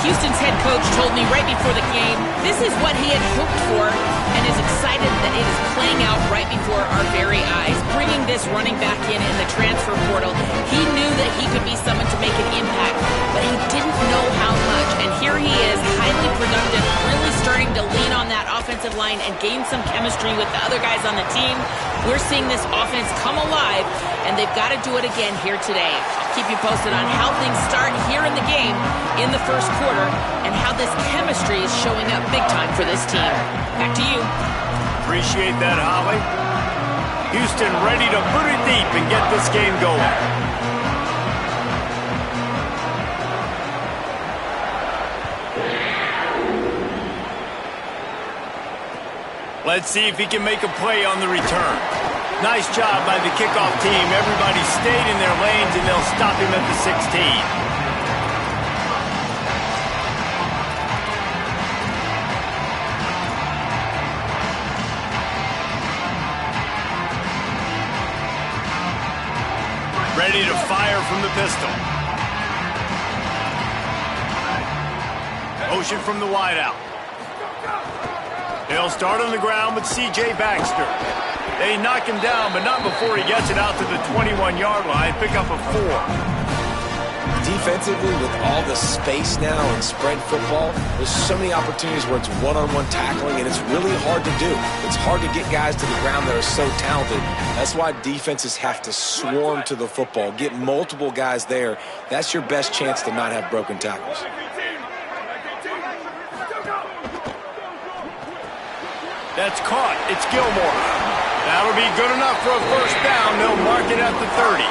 Houston's head coach told me right before the game, this is what he had hoped for and is excited that it is playing out right before our very eyes. Bringing this running back in the transfer portal, he knew that he could be someone to make an impact, but he didn't know how much. And here he is, highly productive, really starting to lean on that offensive line and gain some chemistry with the other guys on the team. We're seeing this offense come alive, and they've got to do it again here today. I'll keep you posted on how things start here in the game in the first quarter and how this chemistry is showing up big time for this team. Back to you. Appreciate that, Holly. Houston ready to put it deep and get this game going. Let's see if he can make a play on the return. Nice job by the kickoff team. Everybody stayed in their lanes, and they'll stop him at the 16. Ready to fire from the pistol. Motion from the wideout. He'll start on the ground with C.J. Baxter. They knock him down, but not before he gets it out to the 21-yard line. Pick up a 4. Defensively, with all the space now and spread football, there's so many opportunities where it's one-on-one tackling, and it's really hard to do. It's hard to get guys to the ground that are so talented. That's why defenses have to swarm to the football, get multiple guys there. That's your best chance to not have broken tackles. That's caught. It's Gilmore. That'll be good enough for a first down. They'll mark it at the 30.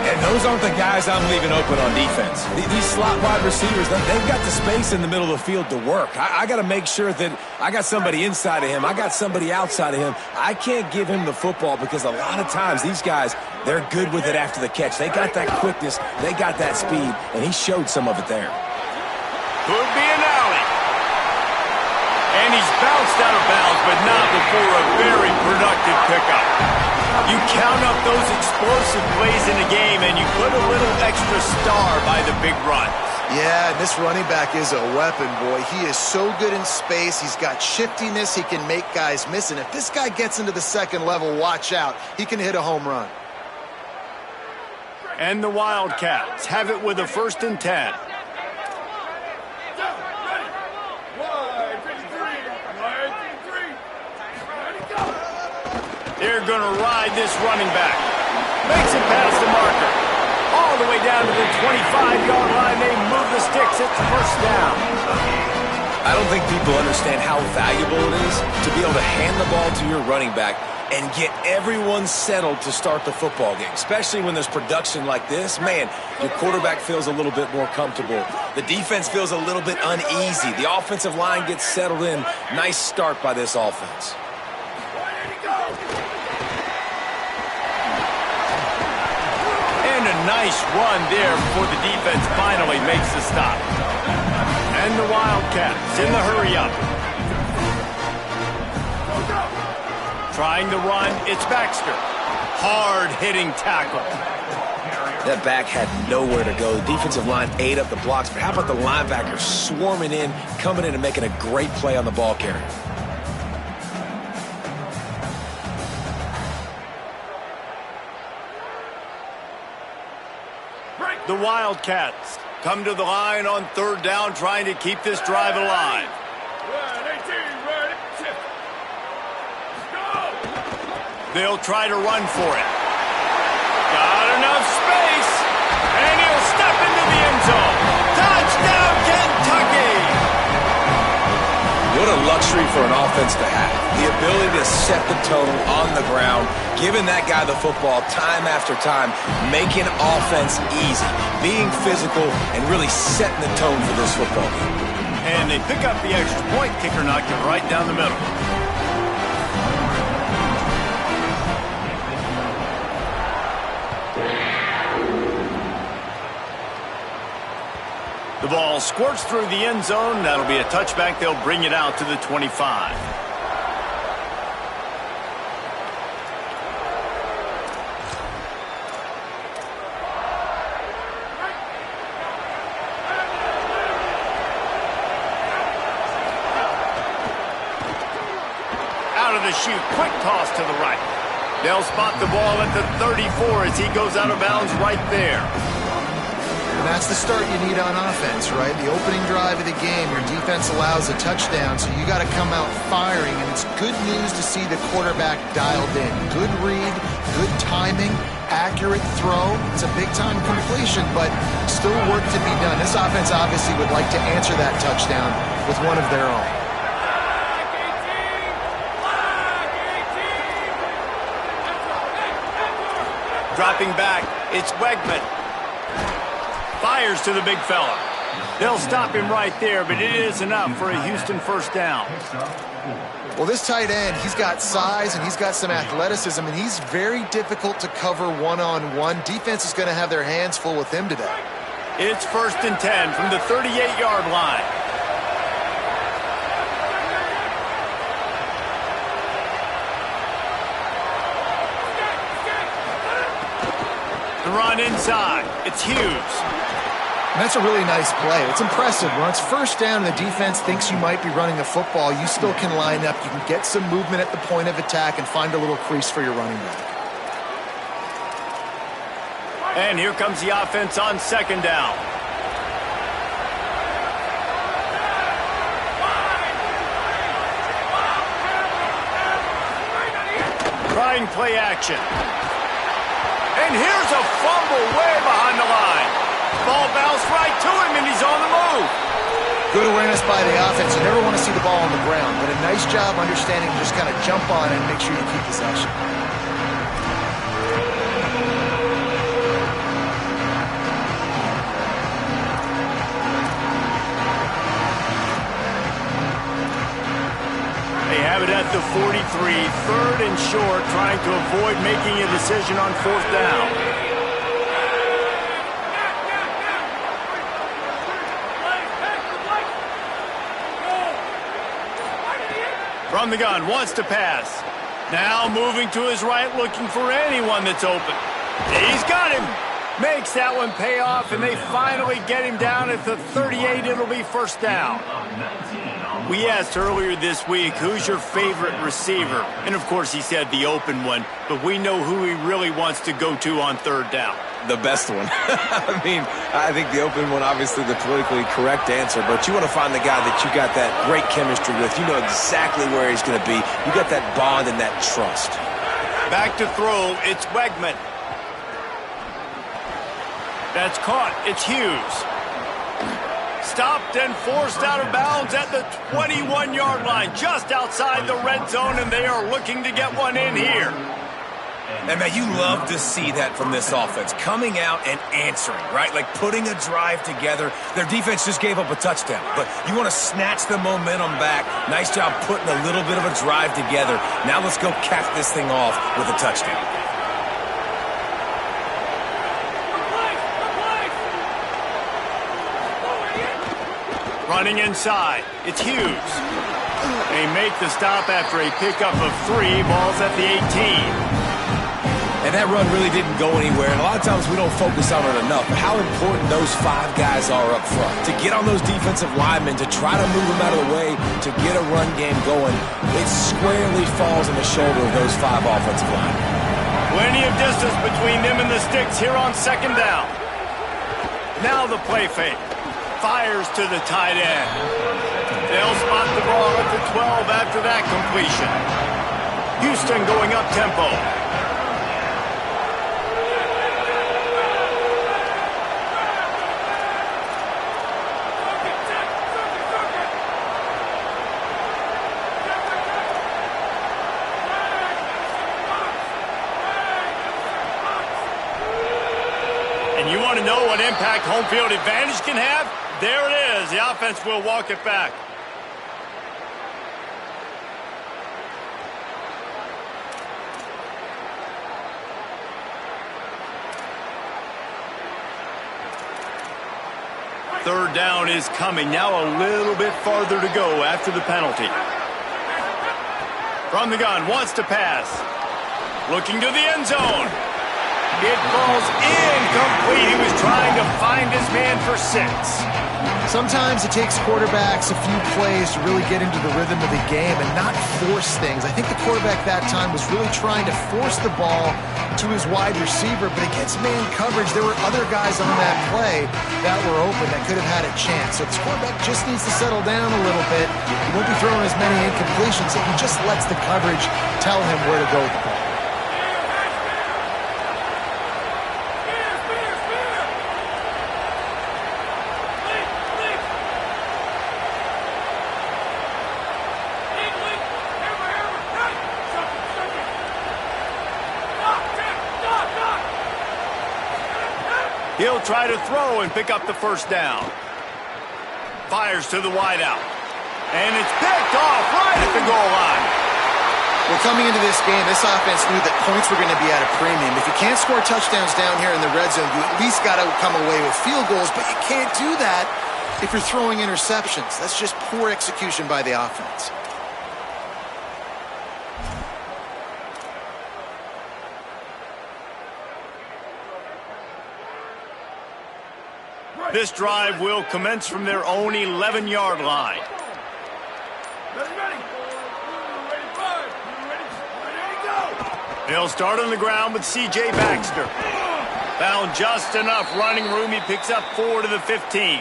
And those aren't the guys I'm leaving open on defense. These slot wide receivers, they've got the space in the middle of the field to work. I got to make sure that I got somebody inside of him. I got somebody outside of him. I can't give him the football because a lot of times these guys, they're good with it after the catch. They got that quickness. They got that speed, and he showed some of it there. Could be an alley. And he's bounced out of bounds, but not before a very productive pickup. You count up those explosive plays in the game, and you put a little extra star by the big run. Yeah, this running back is a weapon, boy. He is so good in space. He's got shiftiness. He can make guys miss. And if this guy gets into the second level, watch out. He can hit a home run. And the Wildcats have it with a 1st and 10. They're going to ride this running back. Makes it past the marker. All the way down to the 25-yard line. They move the sticks. It's first down. I don't think people understand how valuable it is to be able to hand the ball to your running back and get everyone settled to start the football game, especially when there's production like this. Man, your quarterback feels a little bit more comfortable. The defense feels a little bit uneasy. The offensive line gets settled in. Nice start by this offense. And a nice run there before the defense finally makes the stop. And the Wildcats in the hurry-up. Trying to run, it's Baxter. Hard-hitting tackle. That back had nowhere to go. The defensive line ate up the blocks, but how about the linebacker swarming in, coming in and making a great play on the ball carrier? The Wildcats come to the line on 3rd down, trying to keep this drive alive. They'll try to run for it. Got enough space, and he'll step into the end zone. Touchdown, Kentucky! What a luxury for an offense to have. The ability to set the tone on the ground, giving that guy the football time after time, making offense easy, being physical, and really setting the tone for this football game. And they pick up the extra point. Kicker knocked it right down the middle. The ball squirts through the end zone. That'll be a touchback. They'll bring it out to the 25. out of the chute. Quick toss to the right. They'll spot the ball at the 34 as he goes out of bounds right there. And that's the start you need on offense, right? The opening drive of the game, your defense allows a touchdown, so you got to come out firing, and it's good news to see the quarterback dialed in. Good read, good timing, accurate throw. It's a big-time completion, but still work to be done. This offense obviously would like to answer that touchdown with one of their own. Dropping back, it's Wegman. Fires to the big fella. They'll stop him right there, but it is enough for a Houston first down. Well, this tight end, he's got size and he's got some athleticism, and he's very difficult to cover one-on-one. Defense is going to have their hands full with him today. It's 1st and 10 from the 38-yard line. The run inside. It's Hughes. And that's a really nice play. It's impressive. When it's first down and the defense thinks you might be running a football, you still can line up. You can get some movement at the point of attack and find a little crease for your running back. And here comes the offense on 2nd down. Trying play action. And here's a fumble way behind the line. Ball bounced right to him, and he's on the move. Good awareness by the offense. You never want to see the ball on the ground, but a nice job understanding to just kind of jump on it and make sure you keep possession. They have it at the 43, 3rd and short, trying to avoid making a decision on 4th down. From the gun, wants to pass. Now moving to his right, looking for anyone that's open. He's got him. Makes that one pay off, and they finally get him down at the 38. It'll be 1st down. We asked earlier this week, who's your favorite receiver? And, of course, he said the open one, but we know who he really wants to go to on 3rd down. The best one. I mean, I think the open one, obviously the politically correct answer, but you want to find the guy that you got that great chemistry with. You know exactly where he's going to be. You got that bond and that trust. Back to throw, it's Wegman. That's caught, it's Hughes. Stopped and forced out of bounds at the 21-yard line, just outside the red zone, and they are looking to get one in here. And, man, you love to see that from this offense, coming out and answering, right? Like putting a drive together. Their defense just gave up a touchdown, but you want to snatch the momentum back. Nice job putting a little bit of a drive together. Now let's go cap this thing off with a touchdown. Running inside, it's Hughes. They make the stop after a pickup of 3. Ball's at the 18. And that run really didn't go anywhere. And a lot of times we don't focus on it enough. But how important those 5 guys are up front. To get on those defensive linemen, to try to move them out of the way, to get a run game going, it squarely falls on the shoulder of those 5 offensive linemen. Plenty of distance between them and the sticks here on 2nd down. Now the play fake. Fires to the tight end. They'll spot the ball at the 12 after that completion. Houston going up tempo. And you want to know what impact home field advantage can have? There it is. The offense will walk it back. Third down is coming. Now a little bit farther to go after the penalty. From the gun, wants to pass. Looking to the end zone. It falls incomplete. He was trying to find his man for 6. Sometimes it takes quarterbacks a few plays to really get into the rhythm of the game and not force things. I think the quarterback that time was really trying to force the ball to his wide receiver, but against man coverage, there were other guys on that play that were open that could have had a chance. So this quarterback just needs to settle down a little bit. He won't be throwing as many incompletions if he just lets the coverage tell him where to go with the ball. He'll try to throw and pick up the first down. Fires to the wideout. And it's picked off right at the goal line. Well, coming into this game, this offense knew that points were going to be at a premium. If you can't score touchdowns down here in the red zone, you at least got to come away with field goals, but you can't do that if you're throwing interceptions. That's just poor execution by the offense. This drive will commence from their own 11-yard line. They'll start on the ground with C.J. Baxter. Found just enough running room. He picks up 4 to the 15.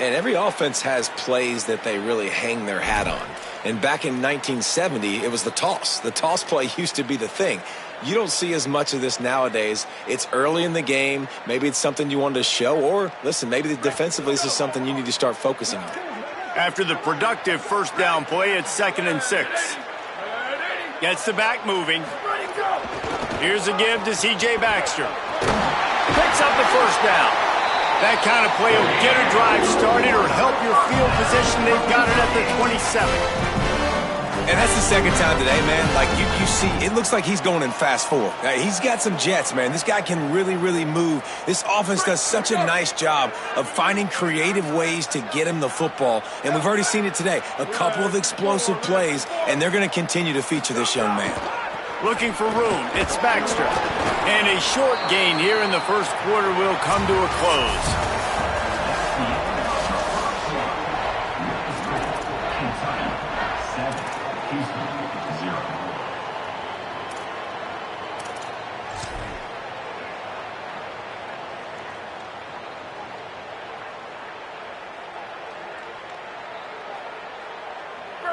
And every offense has plays that they really hang their hat on. And back in 1970, it was the toss. The toss play used to be the thing. You don't see as much of this nowadays. It's early in the game. Maybe it's something you wanted to show. Or, listen, maybe defensively this is something you need to start focusing on. After the productive first down play, it's 2nd and 6. Gets the back moving. Here's a give to C.J. Baxter. Picks up the first down. That kind of play will get a drive started or help your field position. They've got it at the 27. And that's the second time today, man. Like, you see, it looks like he's going in fast forward. He's got some jets, man. This guy can really, really move. This offense does such a nice job of finding creative ways to get him the football. And we've already seen it today. A couple of explosive plays, and they're going to continue to feature this young man. Looking for room. It's Baxter. And a short gain here in the first quarter will come to a close.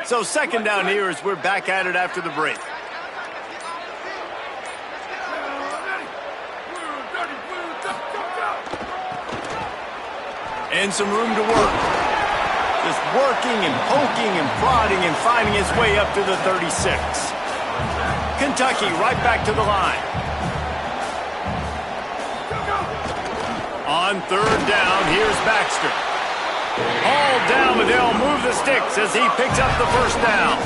So 2nd down here as we're back at it after the break. And some room to work. Just working and poking and prodding and finding his way up to the 36. Kentucky right back to the line. On 3rd down, here's Baxter. All down, but they'll move the sticks as he picks up the first down.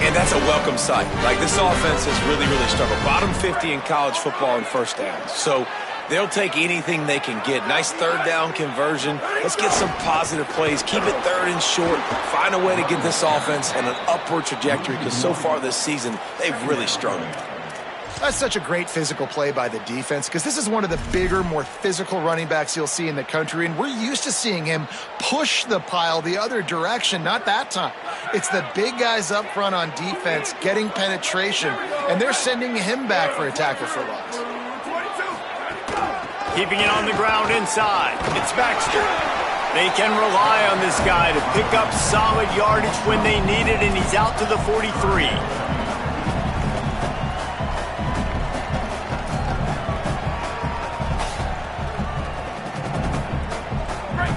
And that's a welcome sight. Like, this offense has really, really struggled. Bottom 50 in college football in first downs. So they'll take anything they can get. Nice 3rd down conversion. Let's get some positive plays. Keep it 3rd and short. Find a way to get this offense on an upward trajectory because so far this season, they've really struggled. That's such a great physical play by the defense because this is one of the bigger, more physical running backs you'll see in the country, and we're used to seeing him push the pile the other direction. Not that time. It's the big guys up front on defense getting penetration, and they're sending him back for a tackle for loss. Keeping it on the ground inside. It's Baxter. They can rely on this guy to pick up solid yardage when they need it, and he's out to the 43.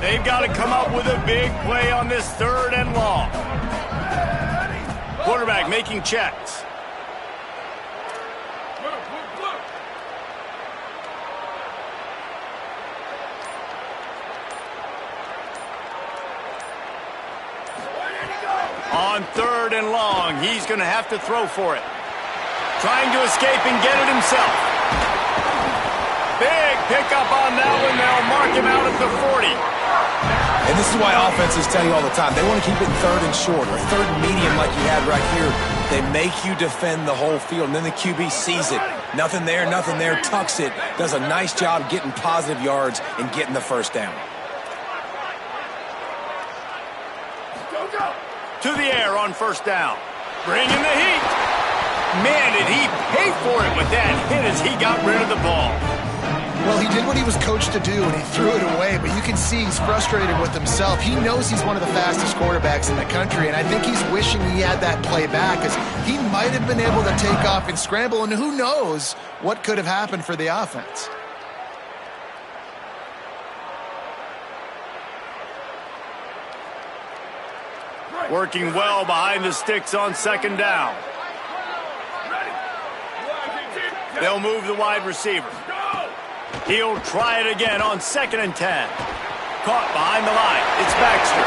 They've got to come up with a big play on this 3rd and long. Quarterback making checks. On 3rd and long, he's going to have to throw for it. Trying to escape and get it himself. Big pickup on that one. They'll mark him out at the 40. And this is why offenses tell you all the time, they want to keep it 3rd and short or 3rd and medium like you had right here. They make you defend the whole field, and then the QB sees it. Nothing there, tucks it, does a nice job getting positive yards and getting the first down. To the air on first down. Bringing the heat. Man, did he pay for it with that hit as he got rid of the ball. Well, he did what he was coached to do, and he threw it away, but you can see he's frustrated with himself. He knows he's one of the fastest quarterbacks in the country, and I think he's wishing he had that play back, because he might have been able to take off and scramble, and who knows what could have happened for the offense. Working well behind the sticks on second down. They'll move the wide receiver. He'll try it again on 2nd and 10. Caught behind the line. It's Baxter.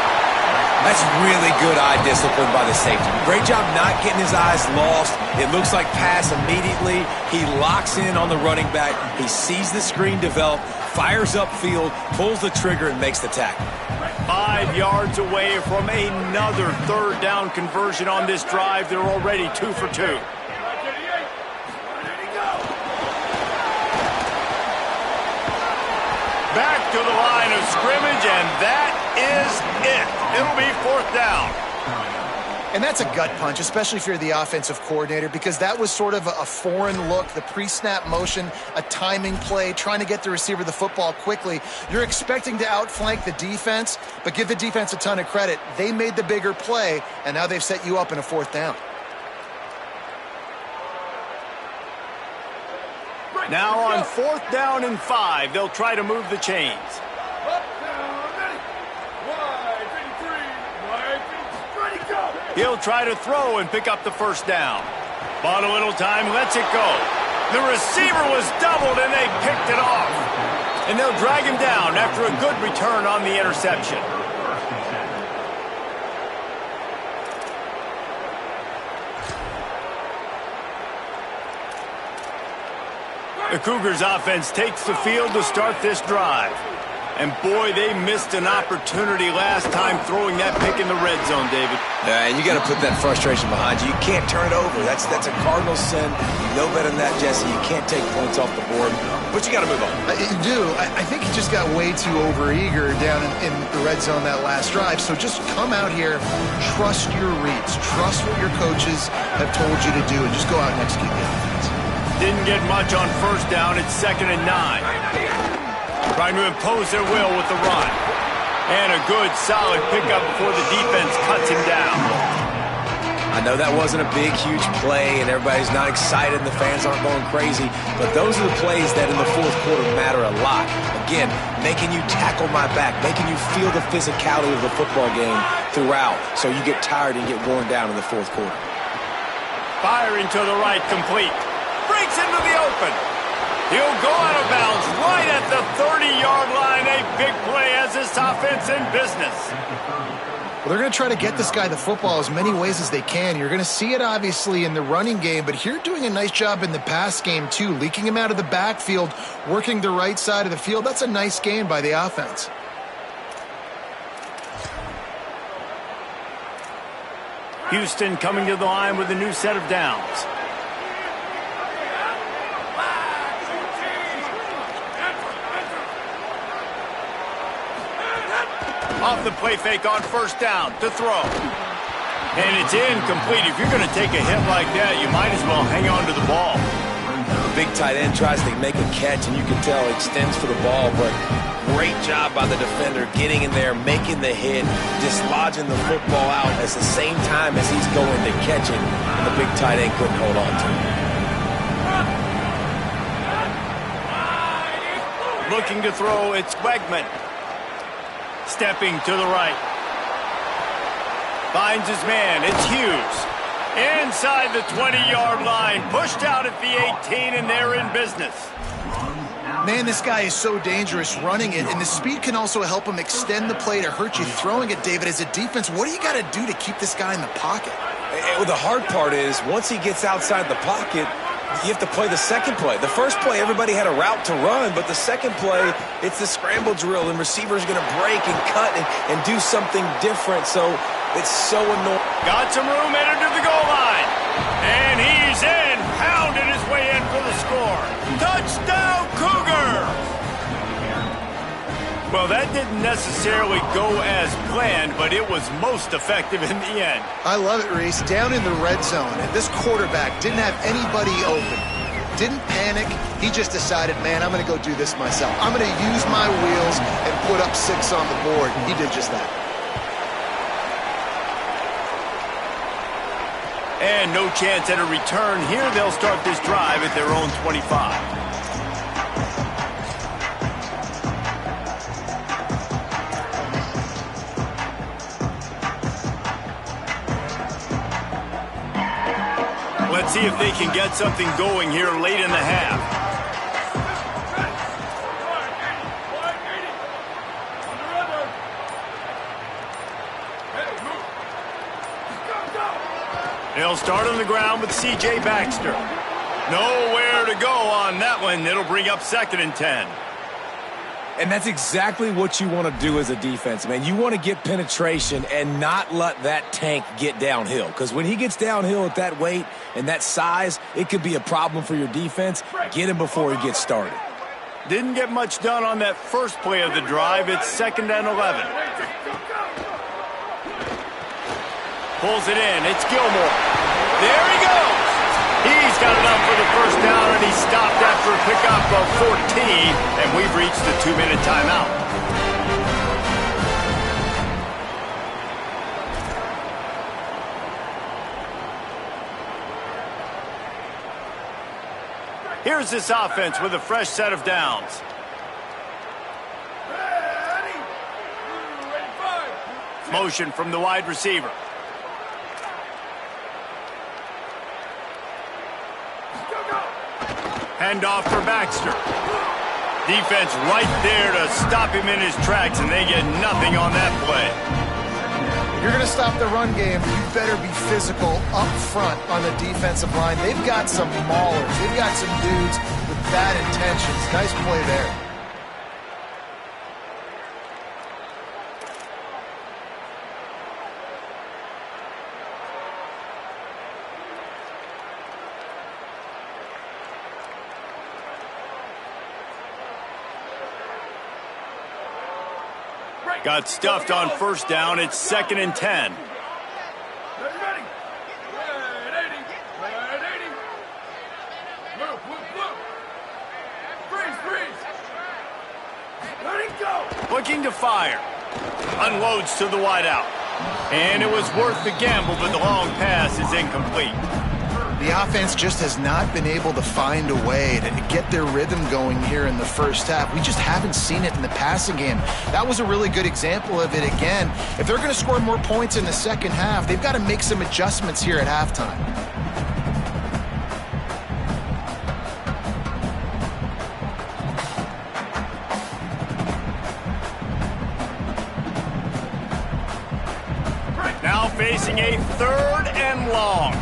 That's really good eye discipline by the safety. Great job not getting his eyes lost. It looks like pass immediately. He locks in on the running back. He sees the screen develop, fires upfield, pulls the trigger, and makes the tackle. 5 yards away from another third down conversion on this drive. They're already 2 for 2. Back to the line of scrimmage, and that is it. It'll be 4th down. And that's a gut punch, especially if you're the offensive coordinator, because that was sort of a foreign look, the pre-snap motion, a timing play, trying to get the receiver the football quickly. You're expecting to outflank the defense, but give the defense a ton of credit. They made the bigger play, and now they've set you up in a 4th down. Now on 4th down and 5, they'll try to move the chains. He'll try to throw and pick up the first down. Bought a little time, lets it go. The receiver was doubled and they picked it off. And they'll drag him down after a good return on the interception. The Cougars offense takes the field to start this drive. And boy, they missed an opportunity last time throwing that pick in the red zone, David. Yeah, and you got to put that frustration behind you. You can't turn it over. That's a cardinal sin. You know better than that, Jesse. You can't take points off the board. But you got to move on. You do. I think he just got way too overeager down in the red zone that last drive. So just come out here, trust your reads, trust what your coaches have told you to do, and just go out and execute the offense. Didn't get much on first down. It's 2nd and 9. Trying to impose their will with the run. And a good, solid pickup before the defense cuts him down. I know that wasn't a big, huge play, and everybody's not excited, and the fans aren't going crazy, but those are the plays that in the 4th quarter matter a lot. Again, making you tackle my back, making you feel the physicality of the football game throughout, so you get tired and get worn down in the 4th quarter. Firing to the right, complete. Breaks into the open. He'll go out of bounds right at the 30-yard line. A big play as this offense in business. Well, they're going to try to get this guy the football as many ways as they can. You're going to see it, obviously, in the running game, but here doing a nice job in the pass game, too. Leaking him out of the backfield, working the right side of the field. That's a nice game by the offense. Houston coming to the line with a new set of downs. Off the play fake on first down to throw. And it's incomplete. If you're going to take a hit like that, you might as well hang on to the ball. The big tight end tries to make a catch, and you can tell he extends for the ball, but great job by the defender getting in there, making the hit, dislodging the football out at the same time as he's going to catch it. And the big tight end couldn't hold on to it. Looking to throw, it's Wegman. Stepping to the right. Finds his man. It's Hughes. Inside the 20-yard line. Pushed out at the 18, and they're in business. Man, this guy is so dangerous running it, and the speed can also help him extend the play to hurt you throwing it, David. As a defense, what do you got to do to keep this guy in the pocket? Well, the hard part is once he gets outside the pocket, you have to play the second play. The first play, everybody had a route to run, but the second play, it's the scramble drill, and receivers going to break and cut and do something different, so it's so annoying. Got some room, headed to the goal line. And he's in, pounded his way in for the score. Touchdown, Cougar! Well, that didn't necessarily go as planned, but it was most effective in the end. I love it, Reese. Down in the red zone, and this quarterback didn't have anybody open. Didn't panic. He just decided, man, I'm going to go do this myself. I'm going to use my wheels and put up 6 on the board. He did just that. And no chance at a return here. They'll start this drive at their own 25. Let's see if they can get something going here late in the half. They'll start on the ground with C.J. Baxter. Nowhere to go on that one. It'll bring up 2nd and 10. And that's exactly what you want to do as a defense, man. You want to get penetration and not let that tank get downhill. Because when he gets downhill at that weight and that size, it could be a problem for your defense. Get him before he gets started. Didn't get much done on that first play of the drive. It's 2nd and 11. Pulls it in. It's Gilmore. There he goes. He's got enough for the first down, and he stopped after a pickup of 14, and we've reached the 2-minute timeout. Here's this offense with a fresh set of downs. Motion from the wide receiver. Handoff for Baxter. Defense right there to stop him in his tracks, and they get nothing on that play. If you're going to stop the run game, you better be physical up front on the defensive line. They've got some maulers. They've got some dudes with bad intentions. Nice play there. Got stuffed on first down. It's 2nd and 10. Looking to fire. Unloads to the wideout. And it was worth the gamble, but the long pass is incomplete. The offense just has not been able to find a way to get their rhythm going here in the first half. We just haven't seen it in the passing game. That was a really good example of it again. If they're going to score more points in the second half, they've got to make some adjustments here at halftime. Now facing a 3rd and long.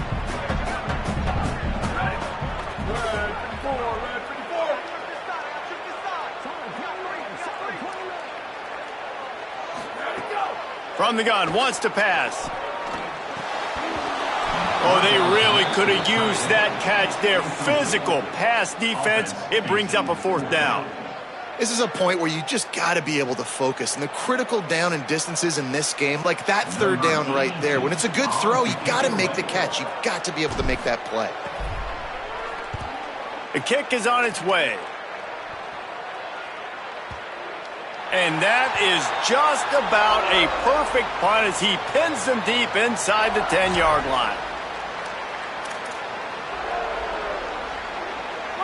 From the gun, wants to pass. Oh, they really could have used that catch there. Physical pass defense. It brings up a 4th down. This is a point where you just got to be able to focus. And the critical down and distances in this game, like that 3rd down right there, when it's a good throw, you got to make the catch. You've got to be able to make that play. The kick is on its way. And that is just about a perfect punt as he pins them deep inside the 10-yard line.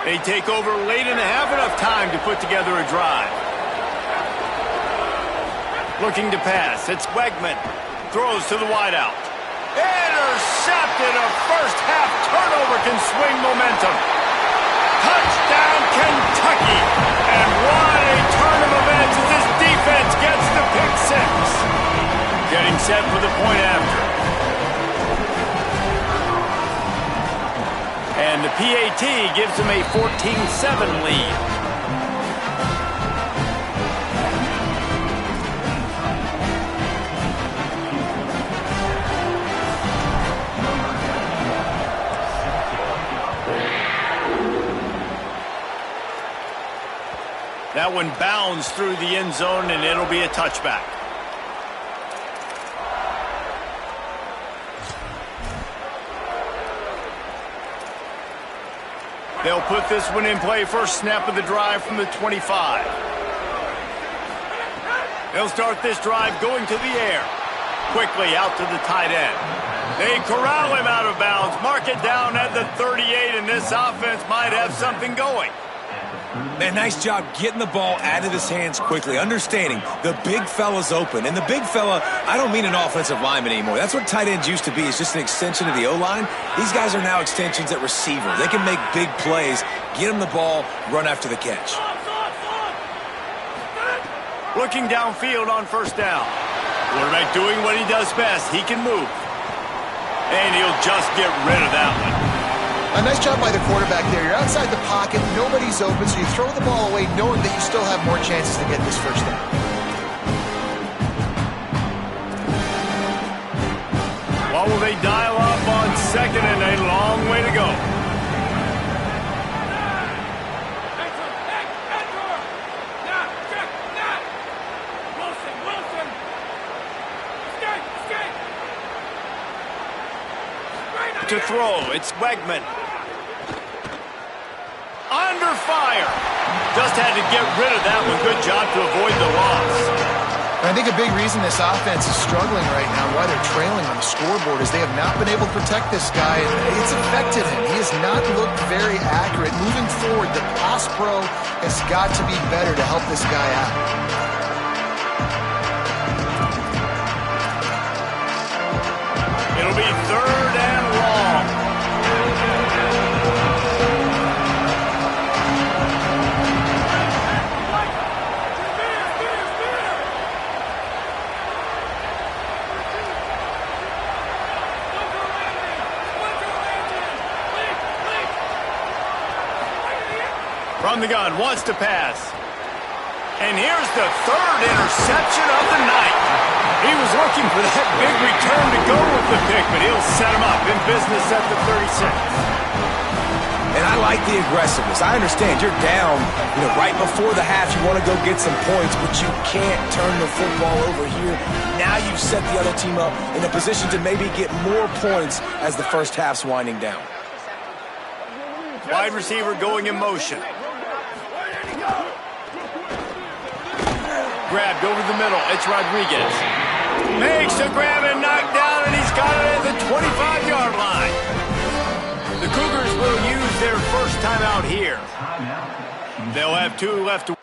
They take over late and have enough time to put together a drive. Looking to pass. It's Wegman. Throws to the wideout. Intercepted. A first-half turnover can swing momentum. Touchdown, Kentucky. And what a turn of events as this defense gets the pick 6. Getting set for the point after. And the PAT gives them a 14-7 lead. That That one bounds through the end zone, and it'll be a touchback. They'll put this one in play. First snap of the drive from the 25. They'll start this drive going to the air. Quickly out to the tight end. They corral him out of bounds. Mark it down at the 38, and this offense might have something going. Man, nice job getting the ball out of his hands quickly, understanding the big fella's open. And the big fella, I don't mean an offensive lineman anymore. That's what tight ends used to be. It's just an extension of the O-line. These guys are now extensions at receiver. They can make big plays, get him the ball, run after the catch. Looking downfield on first down. Quarterback doing what he does best. He can move. And he'll just get rid of that one. A nice job by the quarterback there. You're outside the pocket, nobody's open, so you throw the ball away knowing that you still have more chances to get this first down. What will they dial up on second, and a long way to go? To throw, it's Wegman. Under fire. Just had to get rid of that one. Good job to avoid the loss. I think a big reason this offense is struggling right now, why they're trailing on the scoreboard, is they have not been able to protect this guy, and it's affected him. He has not looked very accurate. Moving forward, the pass pro has got to be better to help this guy out. It'll be third and long. From the gun, wants to pass. And here's the third interception of the night. He was looking for that big return to go with the pick, but he'll set him up in business at the 36. And I like the aggressiveness. I understand you're down, right before the half. You want to go get some points, but you can't turn the football over here. Now you've set the other team up in a position to maybe get more points as the first half's winding down. Wide receiver going in motion. Grabbed over the middle. It's Rodriguez. Makes the grab and knocked down, and he's got it at the 25-yard line. The Cougars will use their first timeout here. They'll have 2 left to...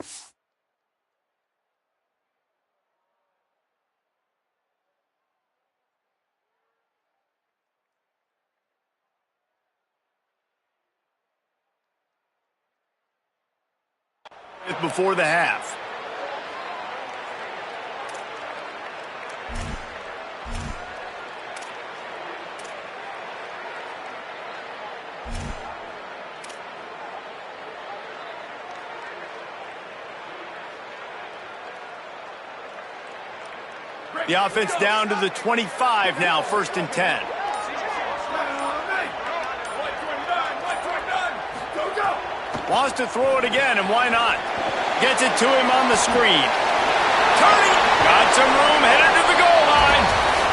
before the half. The offense down to the 25 now, 1st and 10. Wants to throw it again, and why not? Gets it to him on the screen. Turning, got some room, headed to the goal line.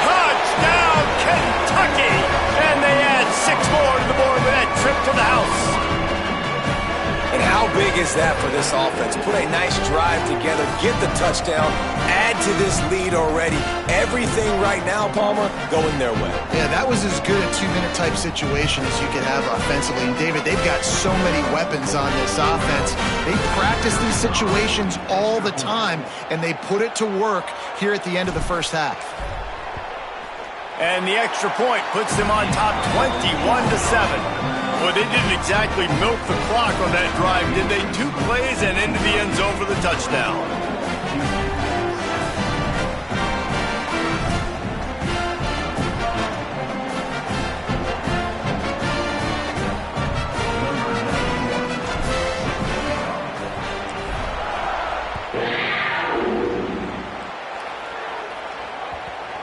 Touchdown, Kentucky! And they add 6 more to the board with that trip to the house. And how big is that for this offense? Put a nice drive together, get the touchdown, add to this lead already. Everything right now, Palmer, going their way. Yeah, that was as good a 2-minute type situation as you could have offensively. And David, they've got so many weapons on this offense. They practice these situations all the time, and they put it to work here at the end of the first half. And the extra point puts them on top 21-7. Well, they didn't exactly milk the clock on that drive, did they? 2 plays and into the end zone for the touchdown.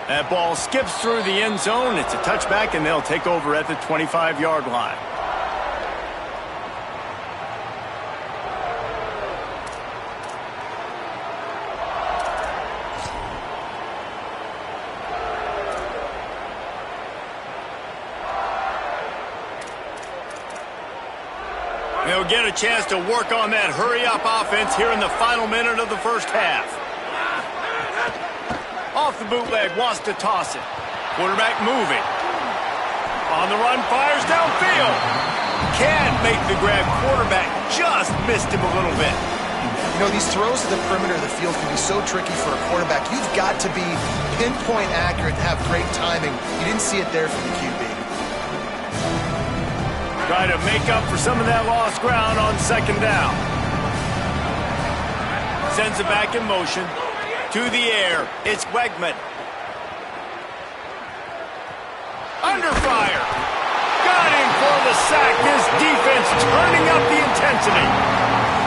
That ball skips through the end zone. It's a touchback, and they'll take over at the 25-yard line. They'll get a chance to work on that hurry-up offense here in the final minute of the first half. Off the bootleg, wants to toss it. Quarterback moving. On the run, fires downfield. Can't make the grab. Quarterback just missed him a little bit. You know, these throws to the perimeter of the field can be so tricky for a quarterback. You've got to be pinpoint accurate to have great timing. You didn't see it there from the QB. Try to make up for some of that lost ground on second down. Sends it back in motion. To the air. It's Wegman. Under fire. Got him for the sack. This defense turning up the intensity.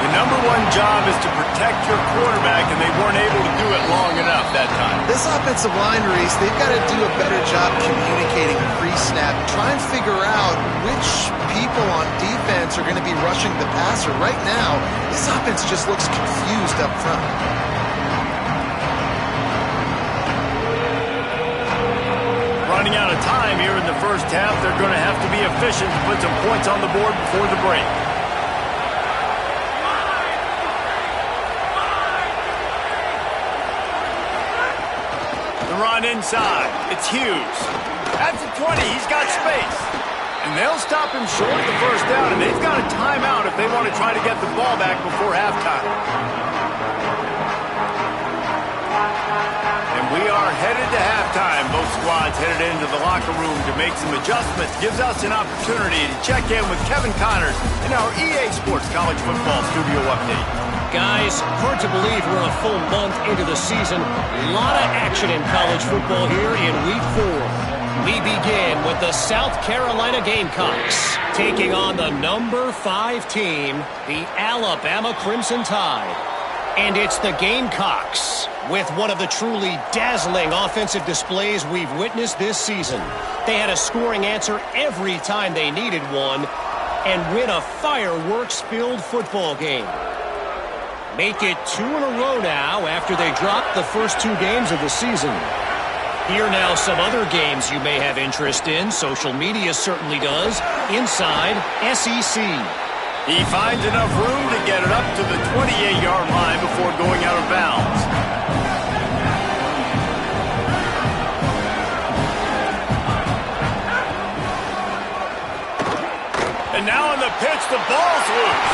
The number one job is to protect your quarterback, and they weren't able to do it long enough that time. This offensive line, Reese, they've got to do a better job communicating pre-snap. Try and figure out which people on defense are going to be rushing the passer. Right now, this offense just looks confused up front. Running out of time here in the first half. They're going to have to be efficient to put some points on the board before the break. The run inside. It's Hughes. At the 20, he's got space. And they'll stop him short of the first down, and they've got a timeout if they want to try to get the ball back before halftime. And we are headed to halftime. Both squads headed into the locker room to make some adjustments. Gives us an opportunity to check in with Kevin Connors in our EA Sports College Football Studio Update. Guys, hard to believe we're a full month into the season. A lot of action in college football here in Week 4. We begin with the South Carolina Gamecocks taking on the number 5 team, the Alabama Crimson Tide. And it's the Gamecocks with one of the truly dazzling offensive displays we've witnessed this season. They had a scoring answer every time they needed one and win a fireworks-filled football game. Make it 2 in a row now after they dropped the first 2 games of the season. Here now some other games you may have interest in. Social media certainly does. Inside SEC. He finds enough room to get it up to the 28-yard line before going out of bounds. And now on the pitch, the ball's loose.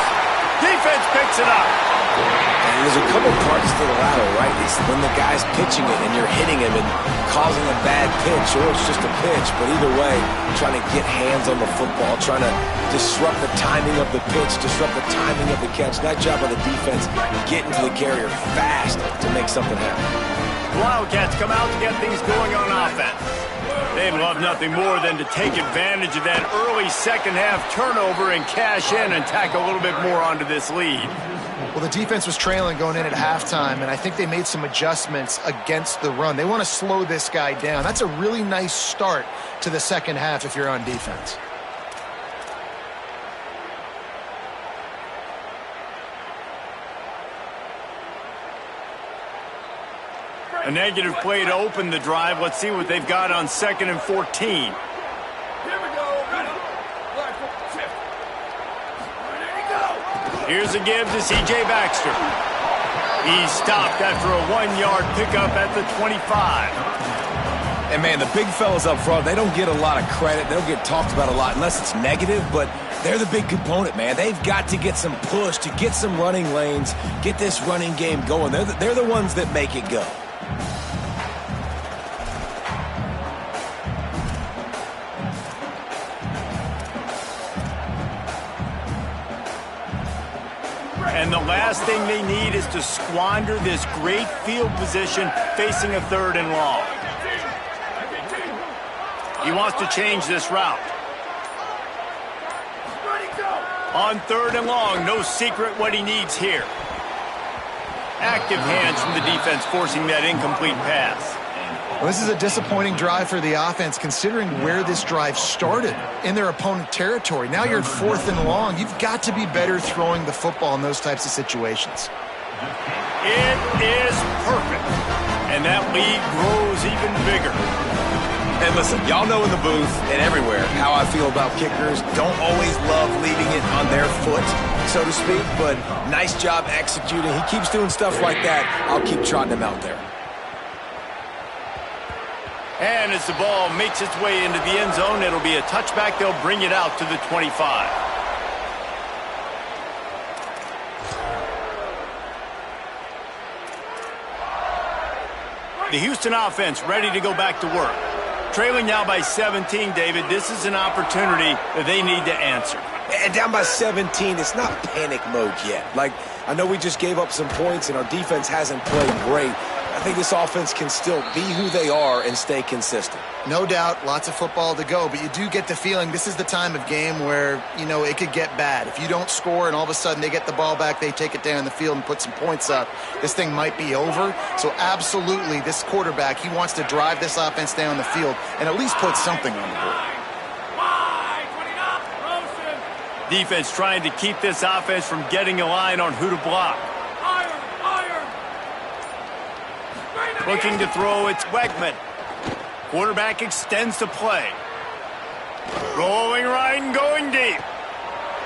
Defense picks it up. And there's a couple parts to the lateral, right? It's when the guy's pitching it and you're hitting him and causing a bad pitch, or it's just a pitch. But either way, trying to get hands on the football, trying to disrupt the timing of the pitch, disrupt the timing of the catch. That job of the defense, getting to the carrier fast to make something happen. Wildcats come out to get things going on offense. They'd love nothing more than to take advantage of that early second-half turnover and cash in and tack a little bit more onto this lead. Well, the defense was trailing going in at halftime, and I think they made some adjustments against the run. They want to slow this guy down. That's a really nice start to the second half if you're on defense. A negative play to open the drive. Let's see what they've got on 2nd and 14. Here we go. Ready. Shift. There you go. Here's a give to C.J. Baxter. He's stopped after a 1-yard pickup at the 25. And, man, the big fellas up front, they don't get a lot of credit. They don't get talked about a lot unless it's negative, but they're the big component, man. They've got to get some push, to get some running lanes, get this running game going. They're the ones that make it go. And the last thing they need is to squander this great field position facing a 3rd and long. He wants to change this route. On 3rd and long, no secret what he needs here. Active hands from the defense forcing that incomplete pass. Well, this is a disappointing drive for the offense considering where this drive started, in their opponent territory. Now you're at 4th and long. You've got to be better throwing the football in those types of situations. It is perfect. And that lead grows even bigger. And listen, y'all know in the booth and everywhere how I feel about kickers. Don't always love leaving it on their foot, so to speak, but nice job executing. He keeps doing stuff like that. I'll keep trotting him out there. And as the ball makes its way into the end zone, it'll be a touchback. They'll bring it out to the 25. The Houston offense ready to go back to work. Trailing now by 17, David. This is an opportunity that they need to answer. And down by 17, it's not panic mode yet. Like, I know we just gave up some points and our defense hasn't played great. I think this offense can still be who they are and stay consistent. No doubt, lots of football to go, but you do get the feeling this is the time of game where, you know, it could get bad. If you don't score and all of a sudden they get the ball back, they take it down the field and put some points up, this thing might be over. So absolutely, this quarterback, he wants to drive this offense down the field and at least put something on the board. Defense trying to keep this offense from getting a line on who to block. Looking to throw, it's Wegman. Quarterback extends the play. Rolling right and going deep.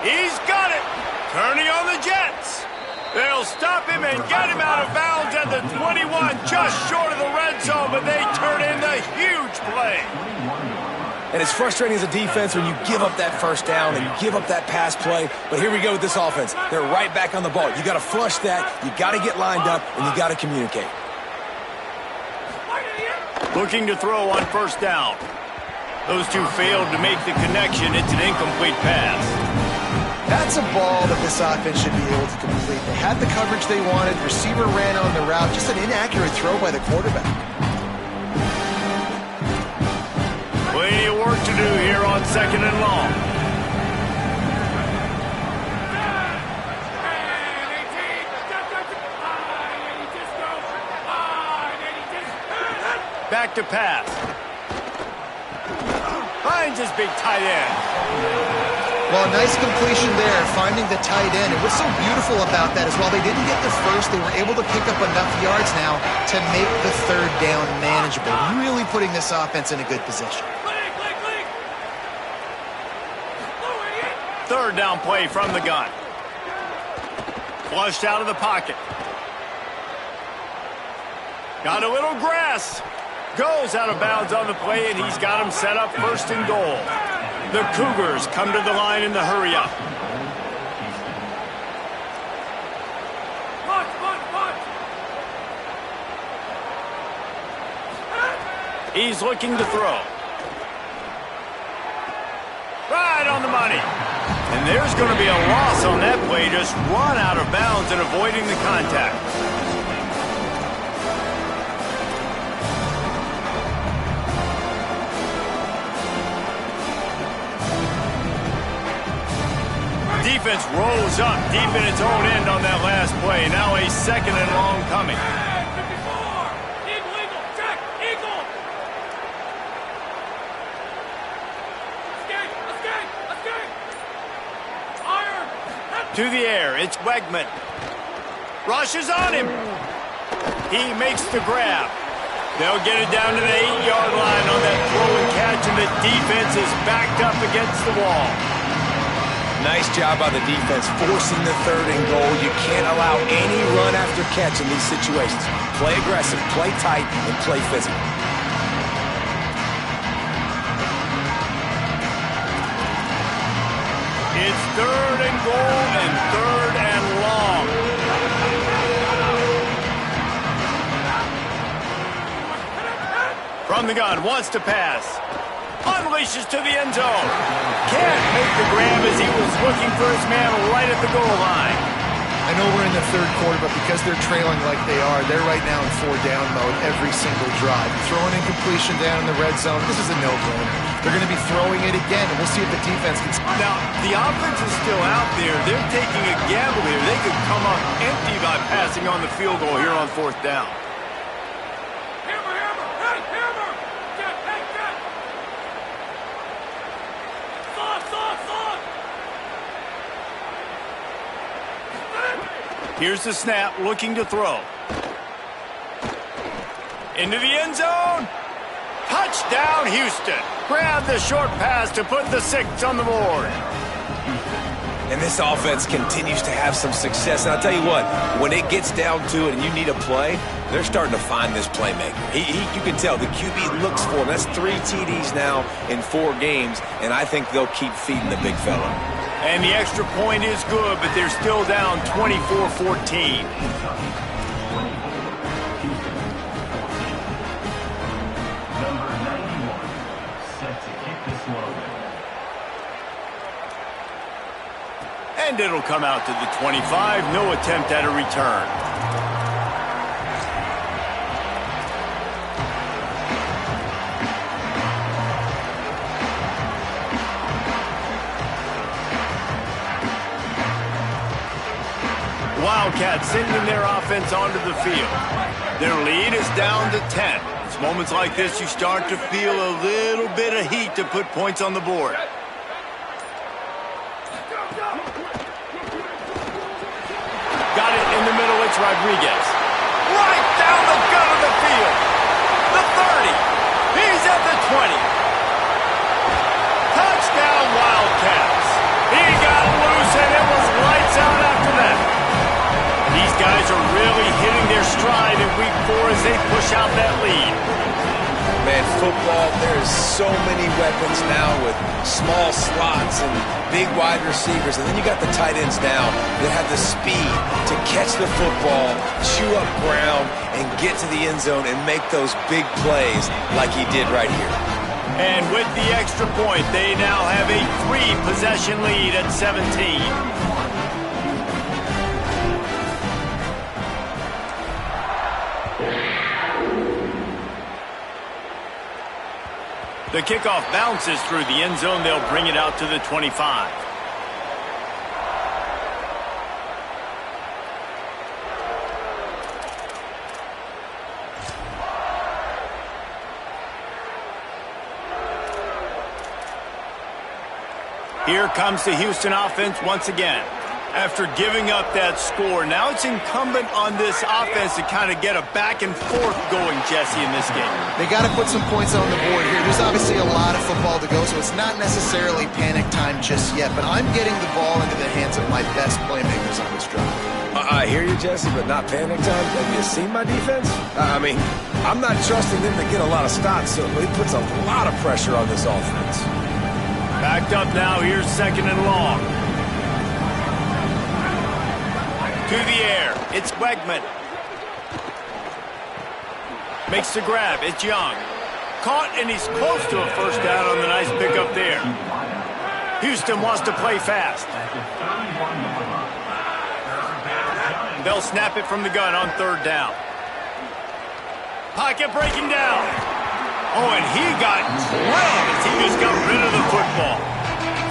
He's got it. Turning on the Jets. They'll stop him and get him out of bounds at the 21, just short of the red zone, but they turn in the huge play. And it's frustrating as a defense when you give up that first down and you give up that pass play. But here we go with this offense. They're right back on the ball. You got to flush that. You got to get lined up, and you got to communicate. Looking to throw on first down. Those two failed to make the connection. It's an incomplete pass. That's a ball that this offense should be able to complete. They had the coverage they wanted. Receiver ran on the route. Just an inaccurate throw by the quarterback. Plenty of work to do here on second and long. Back to pass. Finds his big tight end. Well, nice completion there, finding the tight end. And what's so beautiful about that is while they didn't get the first, they were able to pick up enough yards now to make the third down manageable, really putting this offense in a good position. Third down play from the gun. Flushed out of the pocket. Got a little grass. Goes out of bounds on the play, and he's got him set up first and goal. The Cougars come to the line in the hurry-up. He's looking to throw. Right on the money. And there's going to be a loss on that play. Just run out of bounds and avoiding the contact. Defense rolls up deep in its own end on that last play. Now a second and long coming. To the air, it's Wegman. Rushes on him. He makes the grab. They'll get it down to the 8-yard line on that throw and catch, and the defense is backed up against the wall. Nice job by the defense forcing the third and goal. You can't allow any run after catch in these situations. Play aggressive, play tight, and play physical. It's third and goal and third and long. From the gun, wants to pass. Unleashes to the end zone. Can't make the grab as he was looking for his man right at the goal line. I know we're in the third quarter, but because they're trailing like they are, they're right now in 4-down mode every single drive. Throwing incompletion down in the red zone, this is a no-brainer. They're going to be throwing it again, and we'll see if the defense can... Now, the offense is still out there. They're taking a gamble here. They could come up empty by passing on the field goal here on fourth down. Here's the snap, looking to throw. Into the end zone. Touchdown, Houston. Grab the short pass to put the 6 on the board. And this offense continues to have some success. And I'll tell you what, when it gets down to it and you need a play, they're starting to find this playmaker. You can tell the QB looks for him. That's 3 TDs now in 4 games, and I think they'll keep feeding the big fella. And the extra point is good, but they're still down 24-14. And it'll come out to the 25. No attempt at a return. Wildcats sending their offense onto the field. Their lead is down to 10. It's moments like this you start to feel a little bit of heat to put points on the board. Got it in the middle, it's Rodriguez. Right down the gut of the field. The 30. He's at the 20. Touchdown, Wildcats. He got loose and it was lights out after that. These guys are really hitting their stride in week 4 as they push out that lead. Man, football, there's so many weapons now with small slots and big wide receivers. And then you got the tight ends now that have the speed to catch the football, chew up ground, and get to the end zone and make those big plays like he did right here. And with the extra point, they now have a 3-possession lead at 17. The kickoff bounces through the end zone. They'll bring it out to the 25. Here comes the Houston offense once again. After giving up that score, now it's incumbent on this offense to kind of get a back and forth going, Jesse, in this game. They got to put some points on the board here. There's obviously a lot of football to go, so it's not necessarily panic time just yet, but I'm getting the ball into the hands of my best playmakers on this drive. I hear you, Jesse, but not panic time. Have you seen my defense? I mean, I'm not trusting them to get a lot of stops, so it puts a lot of pressure on this offense. Backed up now, here's 2nd and long. To the air, it's Wegman. Makes the grab, it's Young. Caught, and he's close to a first down on the nice pickup there. Houston wants to play fast. They'll snap it from the gun on 3rd down. Pocket breaking down. Oh, and he got drilled as he just got rid of the football.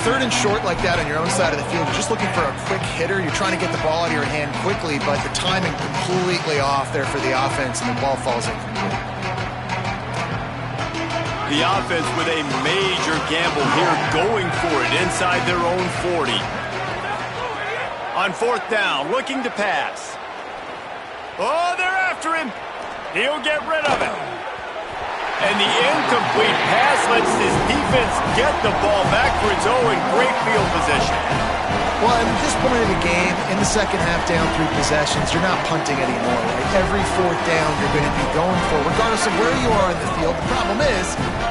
3rd and short like that on your own side of the field, you're just looking for a quick hitter. You're trying to get the ball out of your hand quickly, but the timing completely off there for the offense, and the ball falls incomplete. The offense with a major gamble here, going for it inside their own 40. On 4th down, looking to pass. Oh, they're after him. He'll get rid of it. And the incomplete pass lets this defense get the ball back for its own great field position. Well, at this point in the game, in the second half, down 3 possessions, you're not punting anymore, right? Every 4th down you're going to be going for, regardless of where you are in the field. The problem is,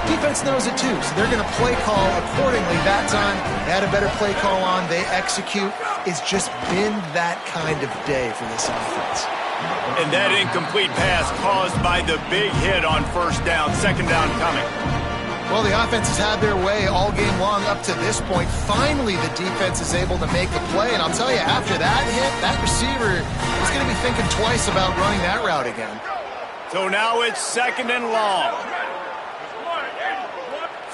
defense knows it too, so they're going to play call accordingly. That time, they had a better play call on. They execute. It's just been that kind of day for this offense. And that incomplete pass caused by the big hit on 1st down, 2nd down coming. Well, the offense has had their way all game long up to this point. Finally, the defense is able to make a play. And I'll tell you, after that hit, that receiver is going to be thinking twice about running that route again. So now it's 2nd and long.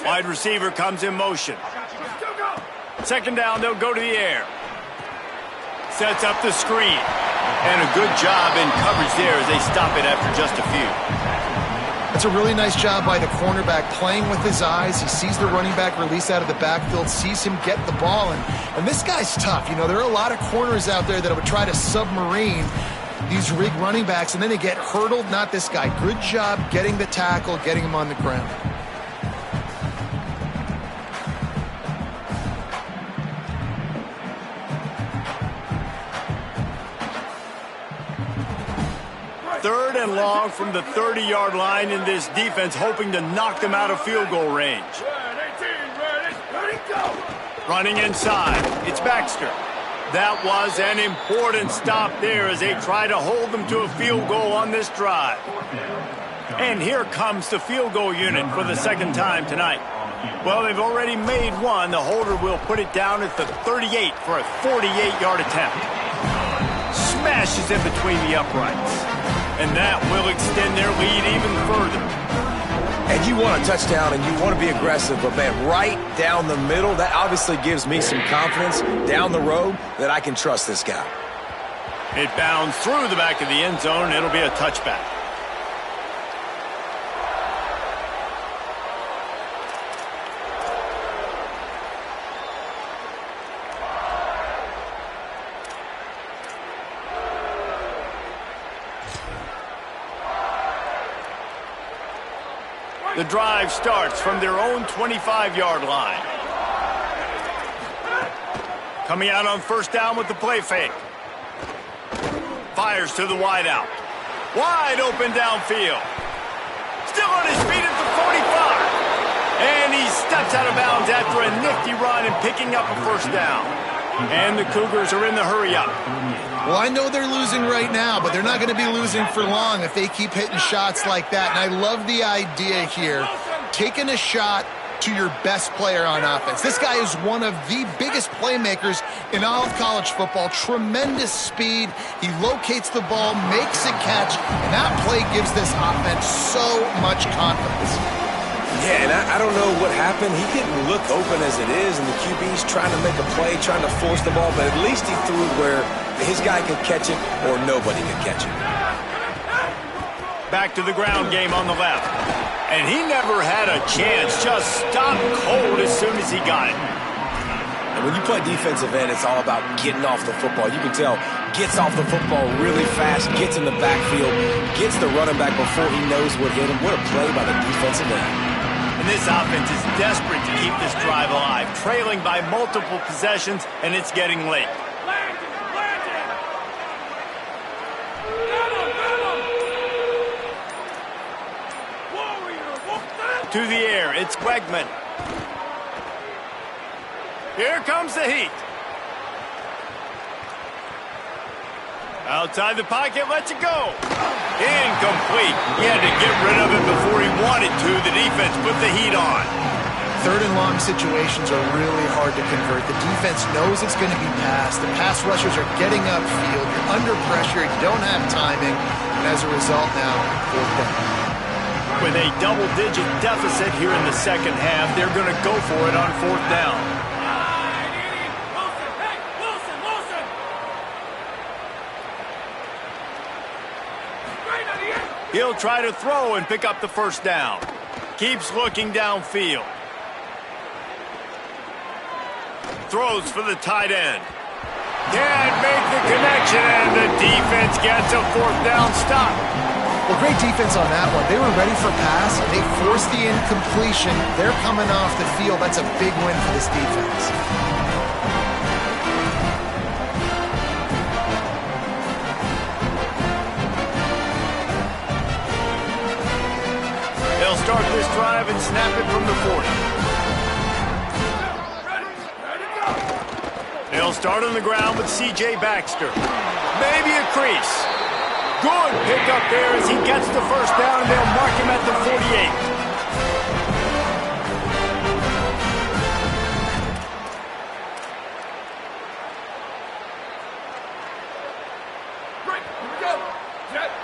Wide receiver comes in motion. 2nd down, they'll go to the air. Sets up the screen. And a good job in coverage there as they stop it after just a few. That's a really nice job by the cornerback, playing with his eyes. He sees the running back release out of the backfield, sees him get the ball. And this guy's tough. You know, there are a lot of corners out there that would try to submarine these rig running backs, and then they get hurdled. Not this guy. Good job getting the tackle, getting him on the ground. Third and long from the 30-yard line in this defense, hoping to knock them out of field goal range. Running inside, it's Baxter. That was an important stop there as they try to hold them to a field goal on this drive. And here comes the field goal unit for the second time tonight. Well, they've already made one. The holder will put it down at the 38 for a 48-yard attempt. Smashes in between the uprights. And that will extend their lead even further. And you want a touchdown and you want to be aggressive, but man, right down the middle, that obviously gives me some confidence down the road that I can trust this guy. It bounds through the back of the end zone. It'll be a touchback. The drive starts from their own 25-yard line. Coming out on first down with the play fake. Fires to the wideout. Wide open downfield. Still on his feet at the 45. And he steps out of bounds after a nifty run and picking up a first down. And the Cougars are in the hurry-up. Well, I know they're losing right now, but they're not going to be losing for long if they keep hitting shots like that. And I love the idea here, taking a shot to your best player on offense. This guy is one of the biggest playmakers in all of college football. Tremendous speed. He locates the ball, makes a catch, and that play gives this offense so much confidence. Yeah, and I don't know what happened. He didn't look open as it is, and the QB's trying to make a play, trying to force the ball, but at least he threw it where his guy could catch it or nobody could catch it. Back to the ground game on the left. And he never had a chance, just stopped cold as soon as he got it. And when you play defensive end, it's all about getting off the football. You can tell, gets off the football really fast, gets in the backfield, gets the running back before he knows what hit him. What a play by the defensive end. And this offense is desperate to keep this drive alive, trailing by multiple possessions, and it's getting late. To the air, it's Wegman. Here comes the heat. Outside the pocket, lets it go. Incomplete. He had to get rid of it before he wanted to. The defense put the heat on. Third and long situations are really hard to convert. The defense knows it's going to be passed. The pass rushers are getting upfield. You're under pressure. You don't have timing. And as a result now, fourth down. With a double-digit deficit here in the second half, they're going to go for it on fourth down. He'll try to throw and pick up the first down. Keeps looking downfield. Throws for the tight end. Can't make the connection, and the defense gets a fourth down stop. Well, great defense on that one. They were ready for pass. They forced the incompletion. They're coming off the field. That's a big win for this defense. They'll start this drive and snap it from the 40. They'll start on the ground with C.J. Baxter. Maybe a crease. Good pickup there as he gets the first down, and they'll mark him at the 48. Right, here we go. Jet.